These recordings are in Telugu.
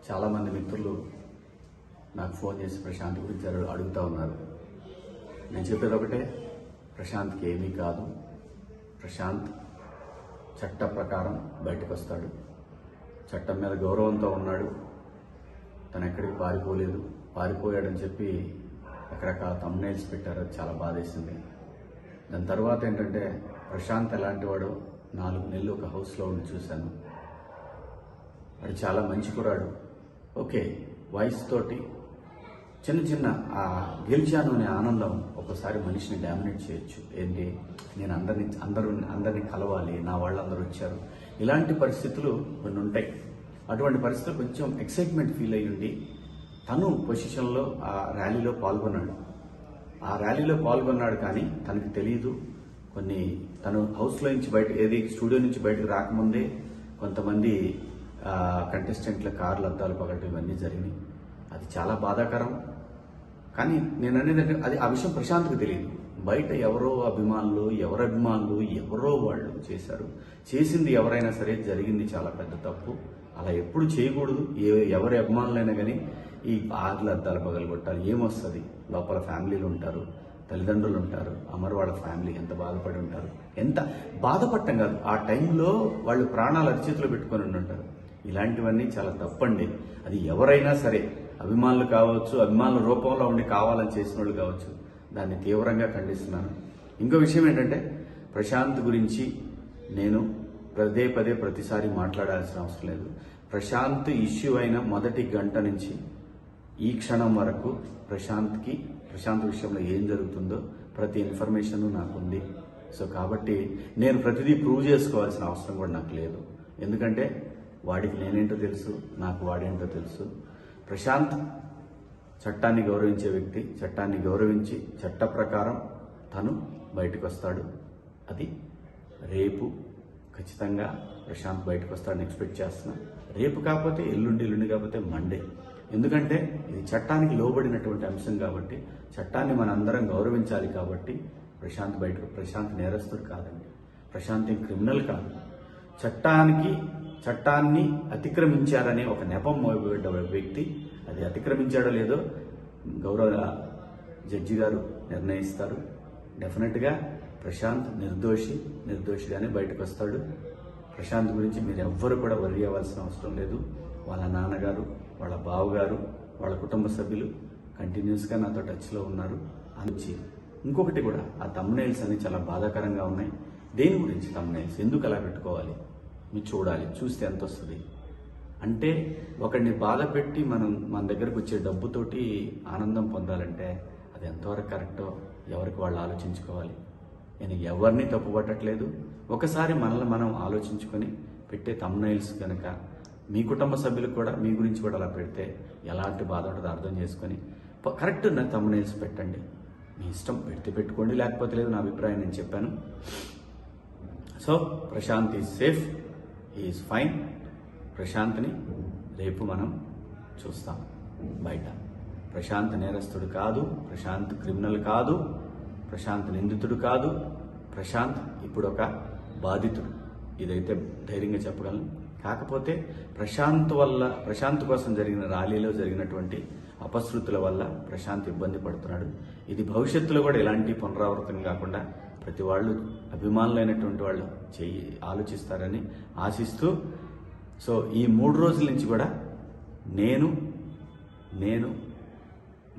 చాలామంది మిత్రులు నాకు ఫోన్ చేసి ప్రశాంత్ గురించి అడుగుతూ ఉన్నారు. నేను చెప్పేది ఒకటే, ప్రశాంత్కి ఏమీ కాదు. ప్రశాంత్ చట్ట ప్రకారం బయటకు వస్తాడు. చట్టం మీద గౌరవంతో ఉన్నాడు. తను ఎక్కడికి పారిపోలేదు. పారిపోయాడని చెప్పి రకరకాల థంబ్నెయిల్స్ పెట్టారు. అది చాలా బాధేసింది. దాని తర్వాత ఏంటంటే, ప్రశాంత్ ఎలాంటి వాడు 4 నెలలు ఒక హౌస్లో ఉండి చూశాను. వాడు చాలా మంచి కురాడు. ఓకే, వాయిస్ తోటి చిన్న గెలిచాను అనే ఆనందం ఒకసారి మనిషిని డామినేట్ చేయొచ్చు. ఏంటి, నేను అందరినీ కలవాలి, నా వాళ్ళందరూ వచ్చారు, ఇలాంటి పరిస్థితులు కొన్ని ఉంటాయి. అటువంటి పరిస్థితులు కొంచెం ఎక్సైట్మెంట్ ఫీల్ అయ్యి ఉండి తను పొజిషన్లో ఆ ర్యాలీలో పాల్గొన్నాడు. కానీ తనకు తెలియదు, తను హౌస్లో నుంచి స్టూడియో నుంచి బయటకు రాకముందే కొంతమంది కంటెస్టెంట్ల కార్లు అద్దాలు పగలటం ఇవన్నీ జరిగినాయి. అది చాలా బాధాకరం. కానీ నేను అనేది ఆ విషయం ప్రశాంత్కి తెలియదు. బయట ఎవరో అభిమానులు ఎవరో వాళ్ళు చేశారు. చేసింది ఎవరైనా సరే జరిగింది చాలా పెద్ద తప్పు. అలా ఎప్పుడు చేయకూడదు. ఎవరి అభిమానులైనా కానీ ఈ కార్ల అద్దాలు పగలగొట్టాలి. ఏమొస్తుంది? లోపల ఫ్యామిలీలు ఉంటారు, తల్లిదండ్రులు ఉంటారు, అమరు వాళ్ళ ఫ్యామిలీ ఎంత బాధపడి ఉంటారు. ఎంత బాధపడటం కాదు, ఆ టైంలో వాళ్ళు ప్రాణాలు అరిచేతిలో పెట్టుకొని ఉంటారు. ఇలాంటివన్నీ చాలా తప్పండి. అది ఎవరైనా సరే, అభిమానులు కావచ్చు, అభిమానుల రూపంలో ఉండి కావాలని చేసిన వాళ్ళు కావచ్చు, దాన్ని తీవ్రంగా ఖండిస్తున్నాను. ఇంకో విషయం ఏంటంటే, ప్రశాంత్ గురించి నేను ప్రతిసారి మాట్లాడాల్సిన అవసరం లేదు. ప్రశాంత్ ఇష్యూ అయిన మొదటి గంట నుంచి ఈ క్షణం వరకు ప్రశాంత్ విషయంలో ఏం జరుగుతుందో ప్రతి ఇన్ఫర్మేషన్ నాకుంది. సో కాబట్టి నేను ప్రతిదీ ప్రూవ్ చేసుకోవాల్సిన అవసరం కూడా నాకు లేదు. ఎందుకంటే వాడికి నేనేంటో తెలుసు, నాకు వాడేంటో తెలుసు. ప్రశాంత్ చట్టాన్ని గౌరవించే వ్యక్తి. చట్టాన్ని గౌరవించి చట్ట ప్రకారం తను బయటకు వస్తాడు. అది రేపు ఖచ్చితంగా ప్రశాంత్ బయటకు వస్తాడని ఎక్స్పెక్ట్ చేస్తున్నా. రేపు కాకపోతే ఎల్లుండి కాకపోతే మండే. ఎందుకంటే ఇది చట్టానికి లోబడినటువంటి అంశం కాబట్టి, చట్టాన్ని మనందరం గౌరవించాలి కాబట్టి ప్రశాంత్ నేరస్తుడు కాదండి. ప్రశాంత్ క్రిమినల్ కాదు. చట్టాన్ని అతిక్రమించారనే ఒక నెపం మోయబడ్డ వ్యక్తి. అది అతిక్రమించాడో లేదో గౌరవ జడ్జి గారు నిర్ణయిస్తారు. డెఫినెట్గా ప్రశాంత్ నిర్దోషిగానే బయటకు వస్తాడు. ప్రశాంత్ గురించి మీరు ఎవ్వరు కూడా వర్రీ అవ్వాల్సిన అవసరం లేదు. వాళ్ళ నాన్నగారు, వాళ్ళ బావగారు, వాళ్ళ కుటుంబ సభ్యులు కంటిన్యూస్గా నాతో టచ్లో ఉన్నారు. అందుచి ఇంకొకటి కూడా, ఆ థంబ్నెయిల్స్ అన్ని చాలా బాధాకరంగా ఉన్నాయి. దేని గురించి థంబ్నెయిల్స్? ఎందుకు అలా పెట్టుకోవాలి? మీరు చూడాలి, చూస్తే ఎంత వస్తుంది అంటే, ఒకడిని బాధ పెట్టి మన దగ్గరకు వచ్చే డబ్బుతోటి ఆనందం పొందాలంటే అది ఎంతవరకు కరెక్టో ఎవరికి వాళ్ళు ఆలోచించుకోవాలి. నేను ఎవరిని తప్పు పట్టట్లేదు. ఒకసారి మనల్ని మనం ఆలోచించుకొని పెట్టే థంబ్నెయిల్స్ కనుక మీ కుటుంబ సభ్యులకు కూడా మీ గురించి కూడా అలా పెడితే ఎలాంటి బాధ ఉంటుందో అర్థం చేసుకొని కరెక్ట్ థంబ్నెయిల్స్ పెట్టండి. మీ ఇష్టం, పెట్టుకోండి, లేకపోతే లేదు. నా అభిప్రాయం నేను చెప్పాను. So Prashant is safe, is fine. ప్రశాంత్ని రేపు మనం చూస్తాం బయట. ప్రశాంత్ నేరస్తుడు కాదు, ప్రశాంత్ క్రిమినల్ కాదు, ప్రశాంత్ నిందితుడు కాదు. ప్రశాంత్ ఇప్పుడు ఒక బాధితుడు. ఇదైతే ధైర్యంగా చెప్పగలను. కాకపోతే ప్రశాంత్ కోసం జరిగిన ర్యాలీలో జరిగినటువంటి అపశృతుల వల్ల ప్రశాంత్ ఇబ్బంది పడుతున్నాడు. ఇది భవిష్యత్తులో కూడా ఎలాంటి పునరావృతం కాకుండా ప్రతి వాళ్ళు, అభిమానులైనటువంటి వాళ్ళు ఆలోచిస్తారని ఆశిస్తూ, సో ఈ 3 రోజుల నుంచి కూడా నేను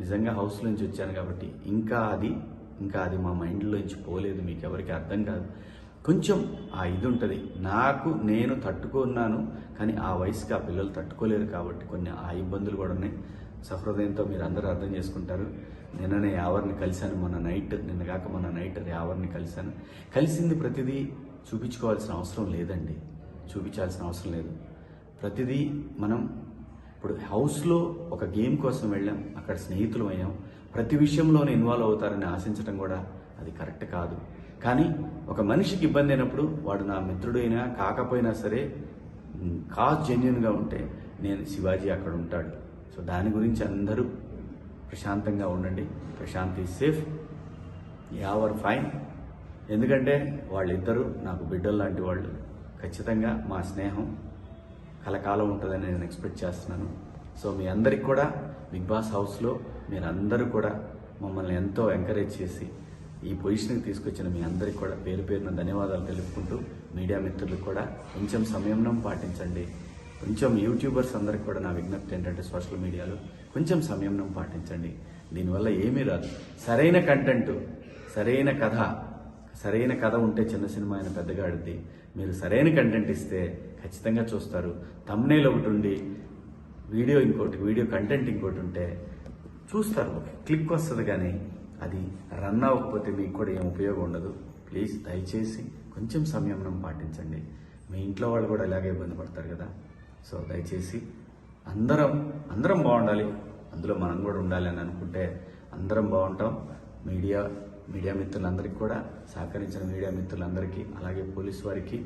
నిజంగా హౌస్ నుంచి వచ్చాను కాబట్టి ఇంకా అది మా మైండ్లోంచి పోలేదు. మీకు ఎవరికి అర్థం కాదు. కొంచెం ఆ ఇది ఉంటుంది. నేను తట్టుకున్నాను, కానీ ఆ వయసుకి ఆ పిల్లలు తట్టుకోలేరు కాబట్టి కొన్ని ఆ ఇబ్బందులు కూడా ఉన్నాయి. సహృదయంతో మీరు అందరూ అర్థం చేసుకుంటారు. నిన్ననే యావర్ని కలిశాను. మొన్న నైట్ యావర్ని కలిశాను. కలిసింది ప్రతిదీ చూపించాల్సిన అవసరం లేదు. ప్రతిదీ మనం ఇప్పుడు హౌస్లో ఒక గేమ్ కోసం వెళ్ళాం, అక్కడ స్నేహితులు అయ్యాం. ప్రతి విషయంలోనే ఇన్వాల్వ్ అవుతారని ఆశించడం కూడా అది కరెక్ట్ కాదు. కానీ ఒక మనిషికి ఇబ్బంది అయినప్పుడు వాడు నా మిత్రుడైనా కాకపోయినా సరే, కాజ్ జెన్యున్గా ఉంటే శివాజీ అక్కడ ఉంటాడు. సో దాని గురించి అందరూ ప్రశాంతంగా ఉండండి. Prashant is safe, Yawar fine. ఎందుకంటే వాళ్ళిద్దరూ నాకు బిడ్డలు లాంటి వాళ్ళు. ఖచ్చితంగా మా స్నేహం కలకాలం ఉంటుందని నేను ఎక్స్పెక్ట్ చేస్తున్నాను. సో మీ అందరికి కూడా బిగ్ బాస్ హౌస్లో మీరందరూ కూడా మమ్మల్ని ఎంతో ఎంకరేజ్ చేసి ఈ పొజిషన్కి తీసుకొచ్చిన మీ అందరికి కూడా పేరు పేరున ధన్యవాదాలు తెలుపుకుంటూ, మీడియా మిత్రులకు కూడా కొంచెం సంయమనం పాటించండి. కొంచెం యూట్యూబర్స్ అందరికి కూడా నా విజ్ఞప్తి ఏంటంటే సోషల్ మీడియాలో కొంచెం సంయమనం పాటించండి. దీనివల్ల ఏమీ రాదు. సరైన కంటెంట్, సరైన కథ ఉంటే చిన్న సినిమా అయిన పెద్దగా ఆడుద్ది. మీరు సరైన కంటెంట్ ఇస్తే ఖచ్చితంగా చూస్తారు. థంబ్నెయిల్ ఒకటి ఉండి వీడియో కంటెంట్ ఇంకోటి ఉంటే చూస్తారు, క్లిక్ వస్తుంది. కానీ అది రన్ అవ్వకపోతే మీకు కూడా ఏం ఉపయోగం ఉండదు. ప్లీజ్ దయచేసి కొంచెం సంయమనం పాటించండి. మీ ఇంట్లో వాళ్ళు కూడా ఇలాగే ఇబ్బంది పడతారు కదా. సో దయచేసి అందరం బాగుండాలి, అందులో మనం కూడా ఉండాలి అని అనుకుంటే అందరం బాగుంటాం. మీడియా మిత్రులందరికీ కూడా సహకరించిన మీడియా మిత్రులందరికీ, అలాగే పోలీసు వారికి